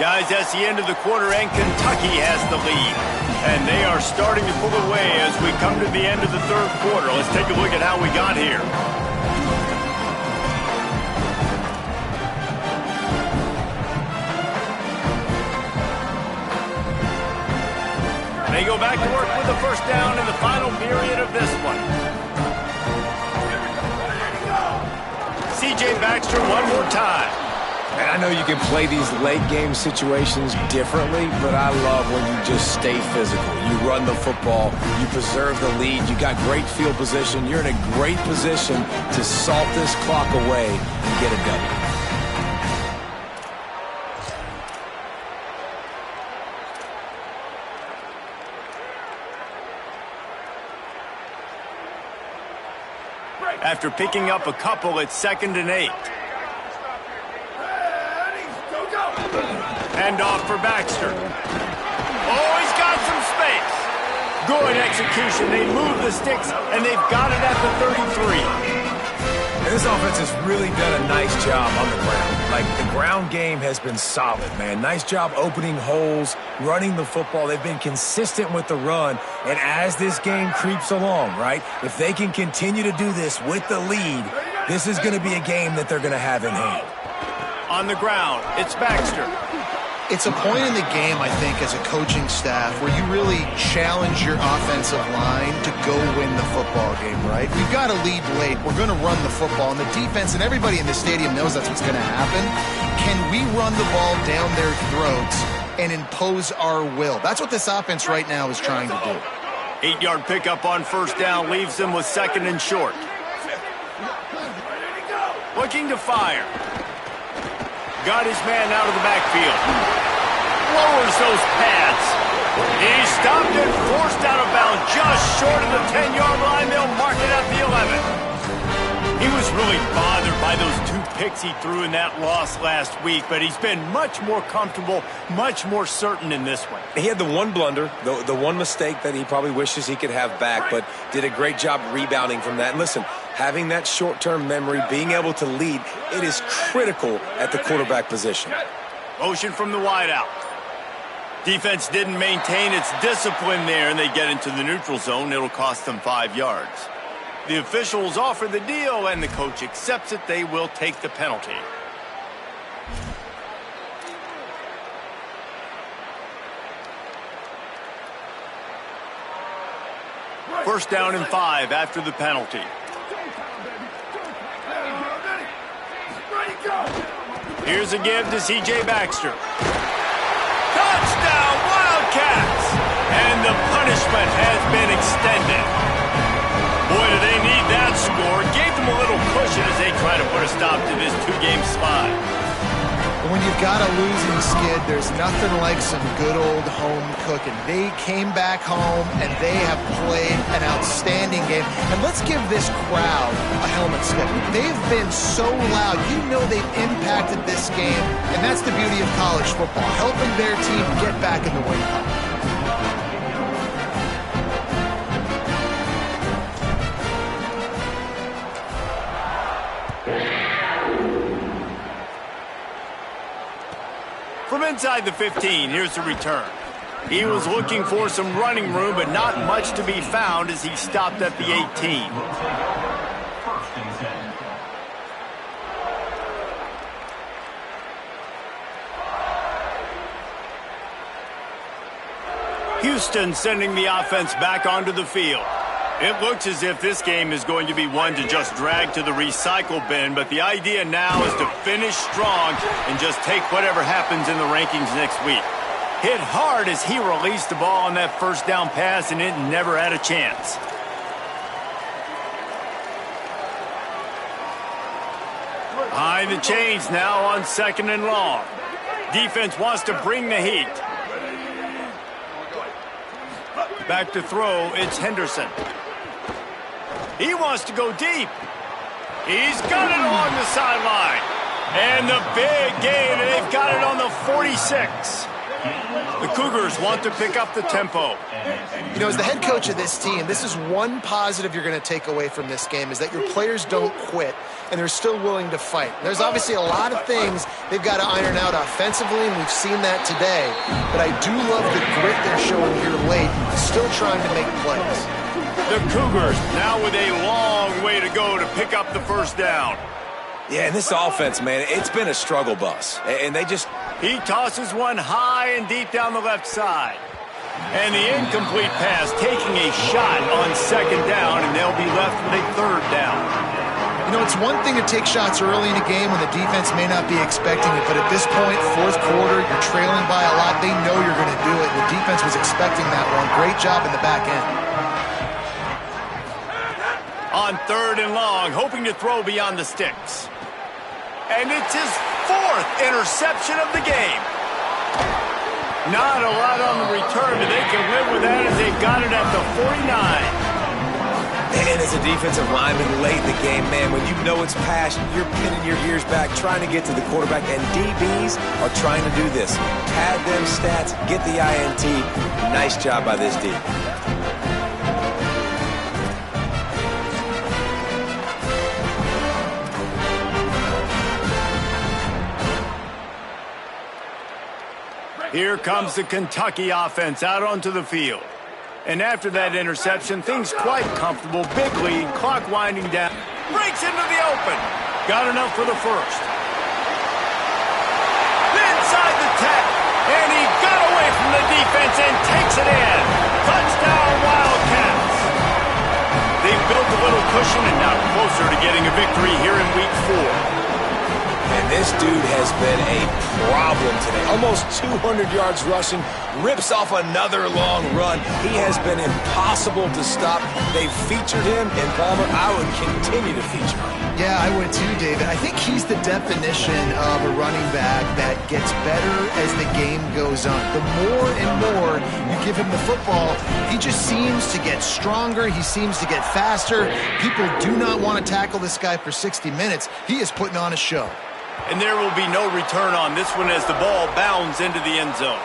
Guys, that's the end of the quarter, and Kentucky has the lead. And they are starting to pull away as we come to the end of the third quarter. Let's take a look at how we got here. They go back to work with the first down in the final period of this one. C.J. Baxter one more time. And I know you can play these late-game situations differently, but I love when you just stay physical. You run the football, you preserve the lead, you got great field position. You're in a great position to salt this clock away and get a W. After picking up a couple, it's 2nd and 8. Hand off for Baxter. Oh, he's got some space. Good execution. They move the sticks, and they've got it at the 33. And this offense has really done a nice job on the ground. Like, the ground game has been solid, man. Nice job opening holes, running the football. They've been consistent with the run. And as this game creeps along, right, if they can continue to do this with the lead, this is going to be a game that they're going to have in hand. On the ground, it's Baxter. It's a point in the game, I think, as a coaching staff where you really challenge your offensive line to go win the football game, right? We've got to lead late. We're going to run the football. And the defense and everybody in the stadium knows that's what's going to happen. Can we run the ball down their throats and impose our will? That's what this offense right now is trying to do. 8-yard pickup on 1st down leaves them with 2nd and short. Looking to fire. Got his man out of the backfield. Lowers those pads. He stopped and forced out of bounds just short of the 10-yard line. They'll mark it at the 11. He was really bothered by those 2 picks he threw in that loss last week, but he's been much more comfortable, much more certain in this one. He had the one blunder, the one mistake that he probably wishes he could have back, but did a great job rebounding from that. And listen, having that short-term memory, being able to lead, it is critical at the quarterback position. Motion from the wideout. Defense didn't maintain its discipline there, and they get into the neutral zone. It'll cost them 5 yards. The officials offer the deal, and the coach accepts it. They will take the penalty. First down and 5 after the penalty. Here's a give to C.J. Baxter. Touchdown, Wildcats! And the punishment has been extended. Boy, do they need that score. Gave them a little cushion as they try to put a stop to this 2-game slide. When you've got a losing skid, there's nothing like some good old home cooking. They came back home, and they have played an outstanding game. And let's give this crowd a helmet slip. They've been so loud. You know they've impacted this game, and that's the beauty of college football, helping their team get back in the win column. From inside the 15, here's the return. He was looking for some running room, but not much to be found as he stopped at the 18. Houston sending the offense back onto the field. It looks as if this game is going to be one to just drag to the recycle bin, but the idea now is to finish strong and just take whatever happens in the rankings next week. Hit hard as he released the ball on that first down pass, and it never had a chance. Behind the chains now on 2nd and long. Defense wants to bring the heat. Back to throw, it's Henderson. He wants to go deep. He's got it along the sideline. And the big gain, and they've got it on the 46. The Cougars want to pick up the tempo. You know, as the head coach of this team, this is one positive you're going to take away from this game, is that your players don't quit, and they're still willing to fight. There's obviously a lot of things they've got to iron out offensively, and we've seen that today. But I do love the grit they're showing here late, still trying to make plays. The Cougars now with a long way to go to pick up the first down. Yeah, and this offense, man, it's been a struggle bus. And they just... He tosses one high and deep down the left side. And the incomplete pass taking a shot on 2nd down, and they'll be left with a 3rd down. You You know, it's one thing to take shots early in a game when the defense may not be expecting it, but at this point, fourth quarter, you're trailing by a lot. They know you're going to do it. The defense was expecting that one. Great job in the back end. On 3rd and long, hoping to throw beyond the sticks. And it's his 4th interception of the game. Not a lot on the return, but they can live with that as they've got it at the 49. And as a defensive lineman late in the game, man, when you know it's passion, you're pinning your ears back, trying to get to the quarterback, and DBs are trying to do this. Pad them stats, get the INT. Nice job by this D. Here comes the Kentucky offense out onto the field. And after that interception, things quite comfortable. Big lead, clock winding down. Breaks into the open. Got enough for the first. Inside the tech. And he got away from the defense and takes it in. Touchdown, Wildcats. They've built a little cushion and now closer to getting a victory here in Week 4. And this dude has been a problem today. Almost 200 yards rushing, rips off another long run. He has been impossible to stop. They've featured him, and Palmer, I would continue to feature him. Yeah, I would too, David. I think he's the definition of a running back that gets better as the game goes on. The more and more you give him the football, he just seems to get stronger. He seems to get faster. People do not want to tackle this guy for 60 minutes. He is putting on a show. And there will be no return on this one as the ball bounds into the end zone.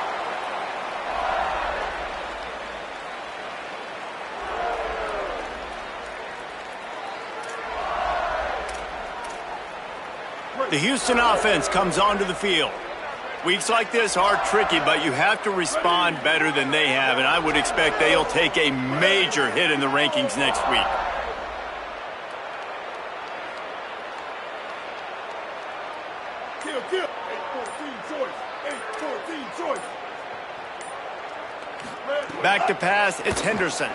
The Houston offense comes onto the field. Weeks like this are tricky, but you have to respond better than they have, and I would expect they'll take a major hit in the rankings next week. Kill. 8-14 choice. 8-14 choice. Back to pass, it's Henderson.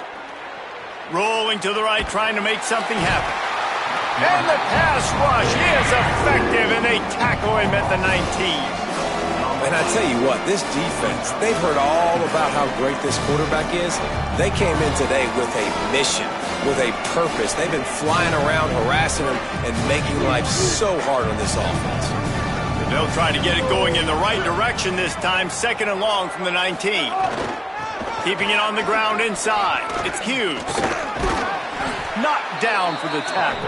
Rolling to the right, trying to make something happen. And the pass rush is effective, and they tackle him at the 19. And I tell you what, this defense, they've heard all about how great this quarterback is. They came in today with a mission, with a purpose. They've been flying around, harassing him, and making life so hard on this offense. They'll try to get it going in the right direction this time. 2nd and long from the 19. Keeping it on the ground inside. It's Hughes. Knocked down for the tackle.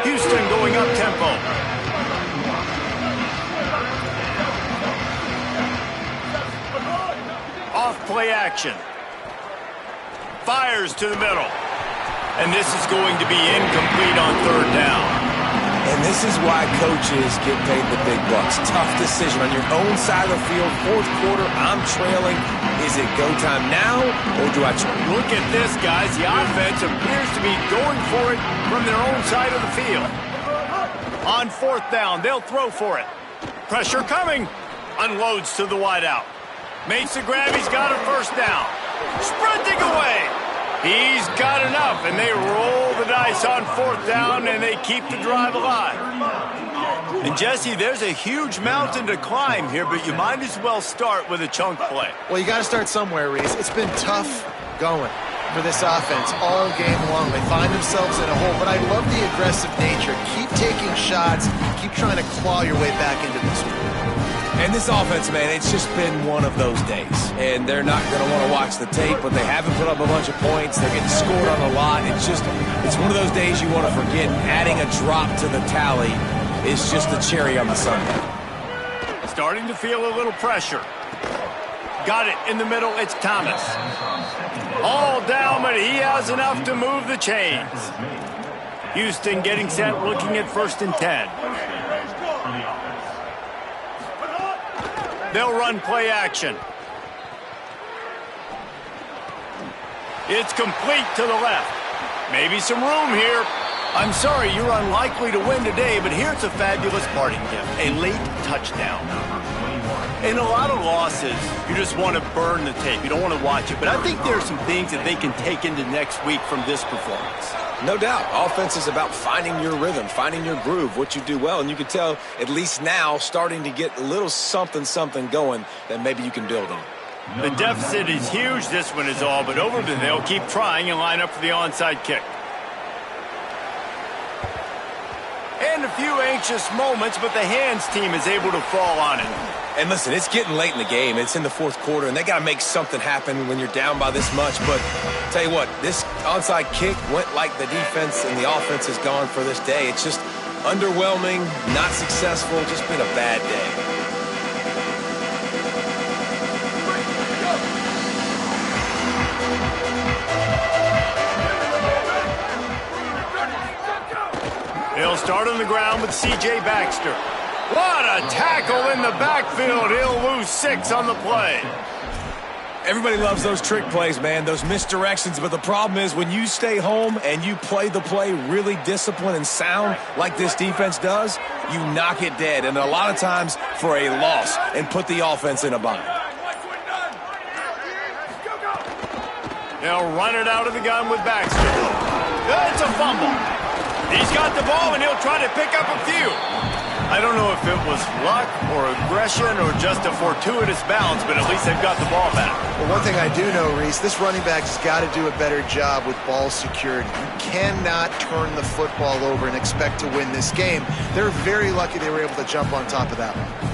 Houston going up tempo. Off play action. Fires to the middle. And this is going to be incomplete on 3rd down. And this is why coaches get paid the big bucks. Tough decision on your own side of the field. 4th quarter, I'm trailing. Is it go time now, or do I try? Look at this, guys. The offense appears to be going for it from their own side of the field. On 4th down, they'll throw for it. Pressure coming. Unloads to the wideout. Makes the grab. He's got a 1st down. Sprinting away. He's got enough, and they roll the dice on 4th down, and they keep the drive alive. And, Jesse, there's a huge mountain to climb here, but you might as well start with a chunk play. Well, you got to start somewhere, Reese. It's been tough going for this offense all game long. They find themselves in a hole, but I love the aggressive nature. Keep taking shots. Keep trying to claw your way back into this one. And this offense, man, it's just been one of those days. And they're not going to want to watch the tape, but they haven't put up a bunch of points. They're getting scored on a lot. It's one of those days you want to forget. Adding a drop to the tally is just the cherry on the sundae. Starting to feel a little pressure. Got it in the middle. It's Thomas. All down, but he has enough to move the chains. Houston getting set, looking at 1st and 10. They'll run play action. It's complete to the left. Maybe some room here. I'm sorry, you're unlikely to win today, but here's a fabulous parting gift. A late touchdown. In a lot of losses, you just want to burn the tape. You don't want to watch it. But I think there are some things that they can take into next week from this performance. No doubt. Offense is about finding your rhythm, finding your groove, what you do well. And you can tell, at least now, starting to get a little something going that maybe you can build on. The deficit is huge. This one is all but over, but they'll keep trying and line up for the onside kick. And a few anxious moments, but the hands team is able to fall on it. And listen, it's getting late in the game. It's in the fourth quarter, and they got to make something happen when you're down by this much. But tell you what, this onside kick went like the defense and the offense is gone for this day. It's just underwhelming, not successful, just been a bad day. He'll start on the ground with C.J. Baxter. What a tackle in the backfield. He'll lose 6 on the play. Everybody loves those trick plays, man, those misdirections. But the problem is when you stay home and you play the play really disciplined and sound like this defense does, you knock it dead. And a lot of times for a loss and put the offense in a bind. They'll run it out of the gun with Baxter. It's a fumble. He's got the ball, and he'll try to pick up a few. I don't know if it was luck or aggression or just a fortuitous bounce, but at least they've got the ball back. Well, one thing I do know, Reese, this running back's got to do a better job with ball security. You cannot turn the football over and expect to win this game. They're very lucky they were able to jump on top of that one.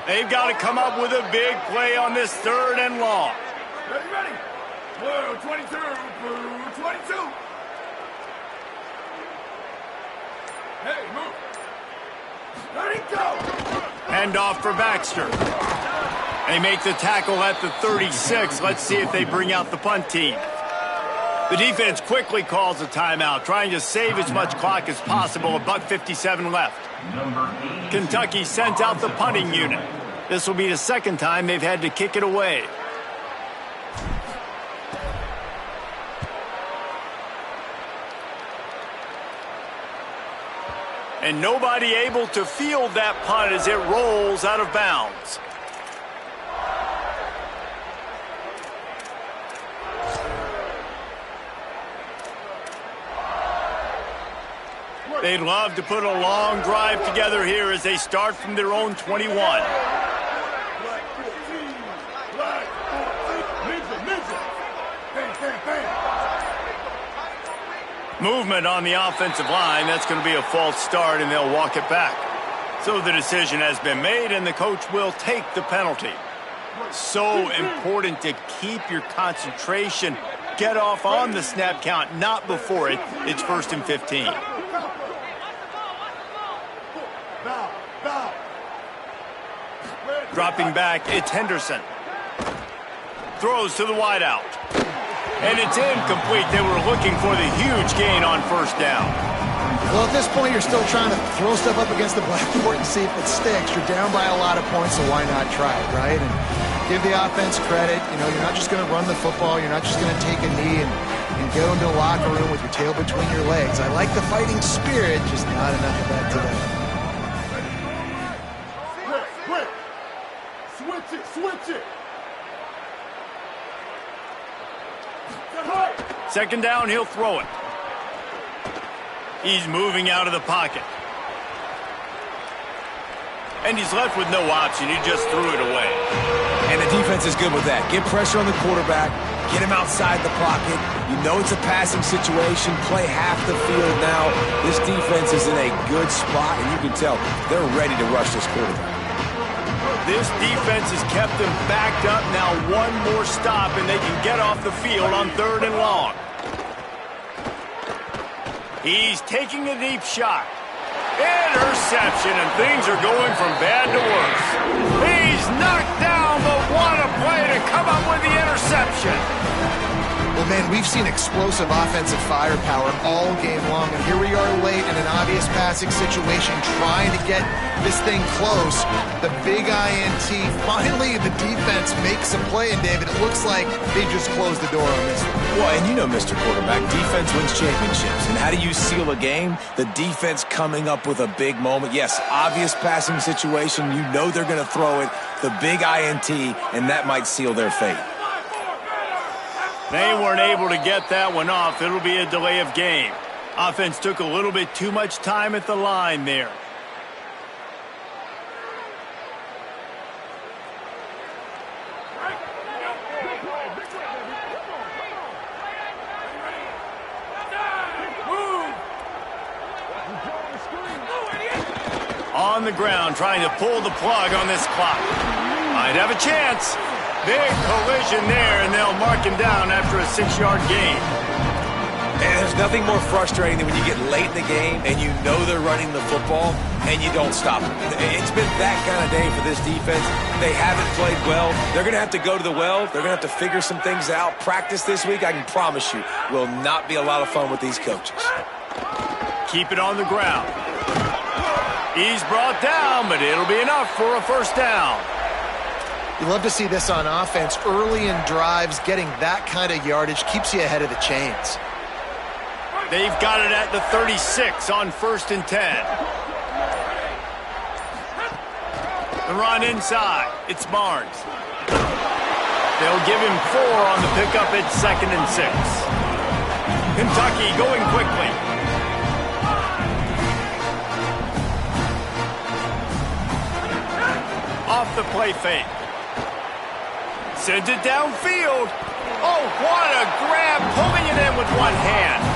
They've got to come up with a big play on this 3rd and long. Ready, ready. Blue 22, blue 22. Hey, move. Let it go. Hand off for Baxter. They make the tackle at the 36. Let's see if they bring out the punt team. The defense quickly calls a timeout, trying to save as much clock as possible. $1:57 left. Kentucky sent out the punting unit. This will be the 2nd time they've had to kick it away. And nobody able to field that punt as it rolls out of bounds. They'd love to put a long drive together here as they start from their own 21. Black 14, black 14. Ninja. Bang, bang, bang. Movement on the offensive line. That's going to be a false start, and they'll walk it back. So the decision has been made, and the coach will take the penalty. So important to keep your concentration. Get off on the snap count, not before it. It's 1st and 15. Dropping back, it's Henderson. Throws to the wideout. And it's incomplete. They were looking for the huge gain on 1st down. Well, at this point, you're still trying to throw stuff up against the blackboard and see if it sticks. You're down by a lot of points, so why not try it, right? And give the offense credit. You know, you're not just going to run the football. You're not just going to take a knee and go into the locker room with your tail between your legs. I like the fighting spirit, just not enough of that today. Quick. Switch it. 2nd down, he'll throw it. He's moving out of the pocket. And he's left with no option. He just threw it away. And the defense is good with that. Get pressure on the quarterback. Get him outside the pocket. You know it's a passing situation. Play half the field now. This defense is in a good spot, and you can tell they're ready to rush this quarterback. This defense has kept them backed up. Now one more stop, and they can get off the field on 3rd and long. He's taking a deep shot. Interception, and things are going from bad to worse. He's knocked down, but what a play to come up with the interception. Well, But, man, we've seen explosive offensive firepower all game long, and here we are late in an obvious passing situation trying to get this thing close. The big INT, finally the defense makes a play, and, David, it looks like they just closed the door on this one. Well, and you know, Mr. Quarterback, defense wins championships. And how do you seal a game? The defense coming up with a big moment. Yes, obvious passing situation. You know they're going to throw it. The big INT, and that might seal their fate. They weren't able to get that one off. It'll be a delay of game. Offense took a little bit too much time at the line there. On the ground, trying to pull the plug on this clock. Might have a chance. Big collision there, and they'll mark him down after a 6-yard gain. And there's nothing more frustrating than when you get late in the game and you know they're running the football and you don't stop them. It's been that kind of day for this defense. They haven't played well. They're going to have to go to the well. They're going to have to figure some things out. Practice this week, I can promise you, will not be a lot of fun with these coaches. Keep it on the ground. He's brought down, but it'll be enough for a first down. You love to see this on offense. Early in drives, getting that kind of yardage keeps you ahead of the chains. They've got it at the 36 on 1st and 10. The run inside. It's Barnes. They'll give him 4 on the pickup at 2nd and 6. Kentucky going quickly. Off the play fake. Sends it downfield. Oh, what a grab, pulling it in with one hand.